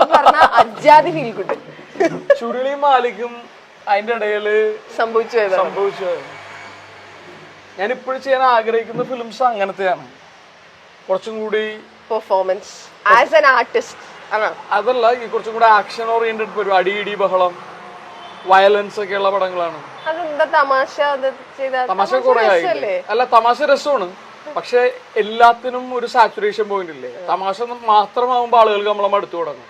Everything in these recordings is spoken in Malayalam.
പറഞ്ഞ അജാതി ഫീൽ ഗുഡ്. ചുരുളിയും മാലിക്കും അതിന്റെ ഇടയില് സംഭവിച്ചു. ഞാൻ ഇപ്പോഴും ചെയ്യാൻ ആഗ്രഹിക്കുന്ന ഫിലിംസ് അങ്ങനത്തെയാണ്. കുറച്ചും കൂടി പെർഫോമൻസ് ആസ് ആൻ ആർട്ടിസ്റ്റ്. അതല്ല, ഈ കുറച്ചും കൂടി ആക്ഷൻ ഓറിയന്റഡ് പരിപാടി, അടിയിടി ബഹളം, വയലൻസ് ഒക്കെ ഉള്ള പടങ്ങളാണ്. തമാശ കുറെ ആയില്ലേ? അല്ല, തമാശ രസമാണ്. പക്ഷെ എല്ലാത്തിനും ഒരു സാച്ചുറേഷൻ പോയിന്റ് ഇല്ലേ? തമാശ മാത്രമാകുമ്പോ ആളുകൾക്ക് നമ്മളെ മടുത്തു തുടങ്ങും.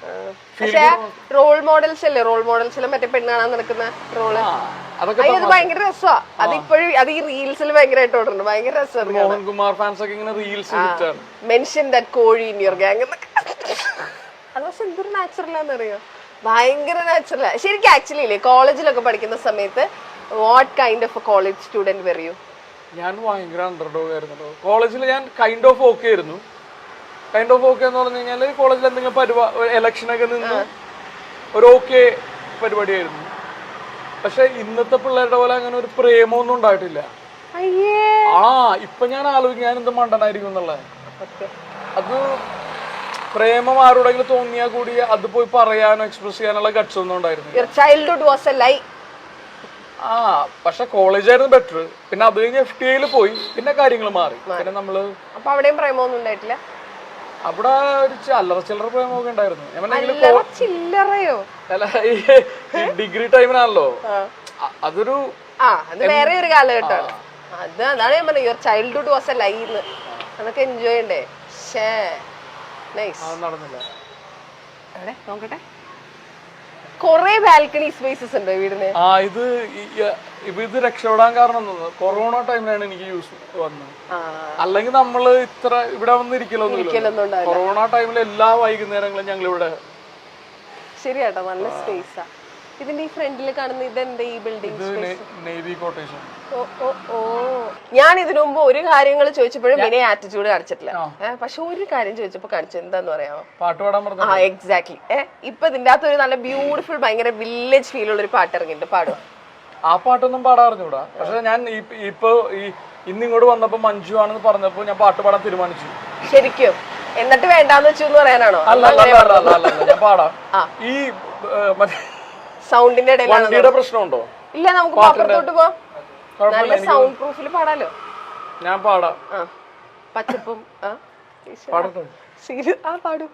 റോൾ മോഡൽസ് അല്ലേ? റോൾ മോഡൽസിലും മറ്റേ പെണ്ണ് കാണാൻ നടക്കുന്ന റോള്, അതൊക്കെ ഭയങ്കര രസമാണ്. അതിപ്പോഴും അത് ഈ റീൽസിൽ ഭയങ്കരമായിട്ട് ഓടുന്നുണ്ട്. ഭയങ്കര രസമാണ്. മോഹൻകുമാർ ഫാൻസ് ഒക്കെ ഇങ്ങനെ റീൽസ് മെൻഷൻ ദാറ്റ് കോഴി ഇൻ യുവർ ഗാങ് എന്നൊക്കെ. അത് പക്ഷെ എന്തൊരു നാച്ചുറലാന്ന് അറിയോ? ഭയങ്കര നാച്ചുറലാ ശരിക്കും. ആക്ച്വലി ഇല്ലേ, കോളേജിലൊക്കെ പഠിക്കുന്ന സമയത്ത് what kind of a college student were you? ഞാൻ ഭയങ്കര അണ്ടർഡോഗ് ആയിരുന്നു. കോളേജിൽ ഞാൻ കൈൻഡ് ഓഫ് ഓക്കെ ആയിരുന്നു. കൈൻഡ് ഓഫ് ഓക്കെ എന്ന് പറഞ്ഞു കഴിഞ്ഞാൽ കോളേജിൽ എന്തെങ്കിലും ഇലക്ഷനൊക്കെ നിന്ന് ഒരു ഓക്കെ പരിപാടിയായിരുന്നു. പക്ഷെ ഇന്നത്തെ പിള്ളേരുടെ പോലെ അങ്ങനെ ഒരു പ്രേമമൊന്നും ഉണ്ടായിട്ടില്ല. ഇപ്പൊ ഞാൻ ആലോചിക്കും ഞാൻ എന്ത് മണ്ടനായിരിക്കും എന്നുള്ളത്. അത് പ്രേമം ആരോടെങ്കിലും തോന്നിയാൽ കൂടി അത് പോയി പറയാനോ എക്സ്പ്രസ് ചെയ്യാനുള്ള ഗട്ട്സ് ഒന്നും ഉണ്ടായിരുന്നു. പക്ഷെ കോളേജായിരുന്നു ബെറ്റർ. പിന്നെ അത് കഴിഞ്ഞ് FTIയിൽ പോയി, പിന്നെ കാര്യങ്ങൾ മാറി. പിന്നെ നമ്മള് അവിടെയും പ്രേമൊന്നും ഉണ്ടായിട്ടില്ല. അവിടെ ഒരു അല്ലറ ചില്ലറ പ്രേമൊക്കെ ഉണ്ടായിരുന്നു. ഡിഗ്രി ടൈമിനാണല്ലോ അതൊരു വേറെ ഒരു കാലഘട്ടമാണ്. അതാണ് ഞാൻ പറഞ്ഞത്, your childhood was a lie. അതൊക്കെ എൻജോയ് ചെയ്യണ്ടേ? നടന്നില്ല. നോക്കട്ടെ, കൊറേ ബാൽക്കണി സ്പേസസ് ഉണ്ട് വീടിന്. ഇത് രക്ഷപ്പെടാൻ കാരണം കൊറോണ ടൈമിലാണ് എനിക്ക് യൂസ് വന്നത്. അല്ലെങ്കിൽ നമ്മള് ഇത്ര ഇവിടെ വന്നിരിക്കലൊന്നും. കൊറോണ ടൈമിൽ എല്ലാ വൈകുന്നേരങ്ങളും ഞങ്ങൾ ഇവിടെ. ശരിയാട്ടോ, നല്ല സ്പേസാ. ഇതിന്റെ ഈ ഫ്രണ്ടിൽ കാണുന്ന ഇതെന്താ ഈ ബിൽഡിംഗ്? Navy quotation. ഞാൻ ഇതിനു മുമ്പ് ഒരു കാര്യങ്ങൾ ചോദിച്ചപ്പോഴും പിന്നെ ആറ്റിറ്റ്യൂഡ് കാണിച്ചിട്ടില്ല. പക്ഷെ ഒരു കാര്യം ചോദിച്ചപ്പോ കാണിച്ചു. എന്താന്ന് പറയാമോ? പാട്ട് പാടാൻ പറഞ്ഞു. എക്സാക്ട്ലി. ഇപ്പൊ ഇതിന്റെ അകത്ത് ഒരു നല്ല ബ്യൂട്ടിഫുൾ ഭയങ്കര വില്ലേജ് ഫീൽ ഉള്ള ഒരു പാട്ട് ഇറങ്ങിയിട്ട്. പാടുക. ആ പാട്ടൊന്നും പാടാറിഞ്ഞൂടാ. പക്ഷെ ഞാൻ ഇപ്പൊ ഇന്നിങ്ങോട്ട് വന്നപ്പോ മഞ്ജു ആണെന്ന് പറഞ്ഞപ്പോ ഞാൻ പാട്ട് പാടാൻ തീരുമാനിച്ചു. ശരിക്കും? എന്നിട്ട് വേണ്ടാന്ന് വെച്ചു എന്ന് പറയാനാണോ? അല്ല, ഞാൻ പാടാം. ഈ സൗണ്ടിന്റെ വണ്ടിയുടെ പ്രശ്നമുണ്ടോ? ഇല്ല, നമുക്ക് അപ്പുറത്തോട്ട് പോവാം. നല്ല സൗണ്ട് പ്രൂഫിൽ പാടാലോ. ഞാൻ പാടാം. പച്ചപ്പും പാടും.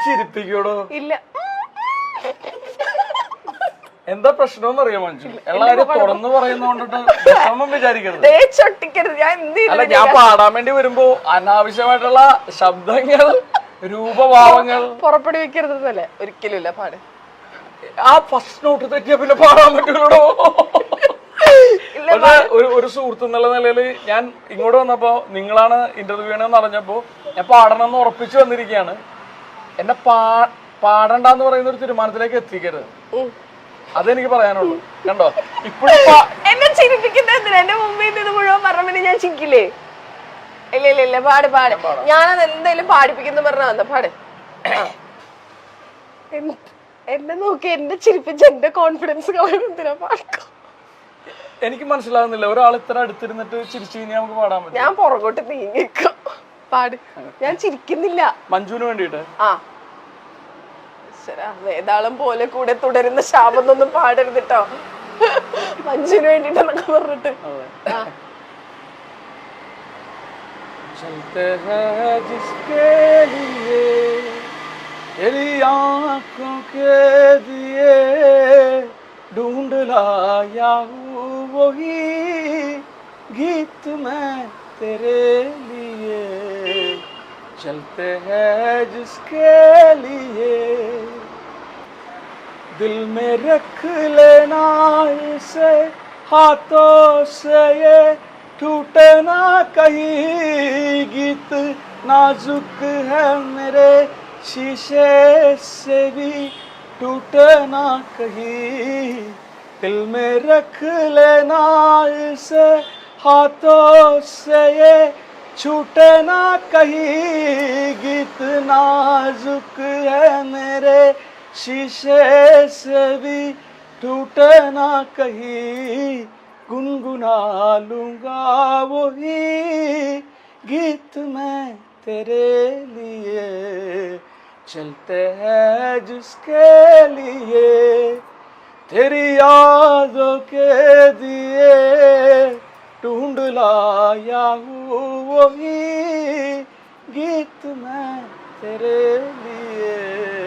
ചിരിപ്പിക്കോടോ? ഇല്ല. എന്താ പ്രശ്നം അറിയാം മഞ്ജു? എല്ലാരും തുറന്നു പറയുന്നോണ്ടിട്ട് വിചാരിക്കരുത്. അല്ല, ഞാൻ പാടാൻ വേണ്ടി വരുമ്പോ അനാവശ്യമായിട്ടുള്ള ശബ്ദങ്ങൾ, രൂപഭാവങ്ങൾ പുറപ്പെടുവിക്കരുതെന്നല്ലേ? ഒരിക്കലും ഇല്ല. പാട്. ആ ഫസ്റ്റ് നോട്ട് തെറ്റിയാ പിന്നെ പാടാൻ പറ്റുള്ളൂ. പക്ഷെ ഒരു സുഹൃത്ത് എന്നുള്ള നിലയില് ഞാൻ ഇങ്ങോട്ട് വന്നപ്പോ നിങ്ങളാണ് ഇന്റർവ്യൂ ചെയ്യണമെന്ന് അറിഞ്ഞപ്പോ ഞാൻ പാടണം എന്ന് ഉറപ്പിച്ചു വന്നിരിക്കുകയാണ്. എന്നെ പാടണ്ടെന്ന് പറയുന്ന ഒരു തീരുമാനത്തിലേക്ക് എത്തിക്കരുത്. അതെനിക്ക് പറയാനുള്ളൂ. കണ്ടോ, ഇപ്പോഴും എന്നെ ചിരിപ്പിക്കുന്ന എന്റെ മുമ്പിൽ നിന്ന് മുഴുവൻ പറഞ്ഞ ഞാൻ ചിരിക്കില്ലേ? ഇല്ല, പാട്. ഞാനത് എന്തായാലും പാടിപ്പിക്കുന്ന പറഞ്ഞ പാട്. എന്നെ നോക്കി എന്നെ ചിരിപ്പിച്ച് എന്റെ കോൺഫിഡൻസ് എന്തിനാ പാടിക്കോ? എനിക്ക് മനസ്സിലാകുന്നില്ല, ഒരാൾ ഇത്ര അടുത്തിരുന്നിട്ട് ചിരിച്ചു കഴിഞ്ഞാൽ നമുക്ക് പാടാൻ പറ്റും. ഞാൻ പുറകോട്ട് നീങ്ങിക്കോ. പാട്. ഞാൻ ചിരിക്കുന്നില്ല. മഞ്ജുവിന് വേണ്ടിട്ട്. വേതാളം പോലെ കൂടെ തുടരുന്ന ശാപൊന്നും പാടരുതിട്ടോ. മഞ്ജുവിന് വേണ്ടിട്ടെന്നൊക്കെ പറഞ്ഞിട്ട്. तेरी आँखों के दिए ढूंढ लाया हूँ वही गीत मैं तेरे लिए चलते हैं जिसके लिए दिल में रख लेना इसे हाथों से ये टूटे ना कहीं गीत नाजुक है मेरे शीशे से भी टूटे ना कहीं दिल में रख लेना इसे हाथों से ये छूटे ना कहीं गीत नाजुक है मेरे शीशे से भी टूटे ना कहीं गुनगुना लूंगा वही गीत मैं तेरे लिए चलते हैं जिसके लिए तेरी यादों के दिए ढूंढ लाया हूँ वही गीत मैं तेरे लिए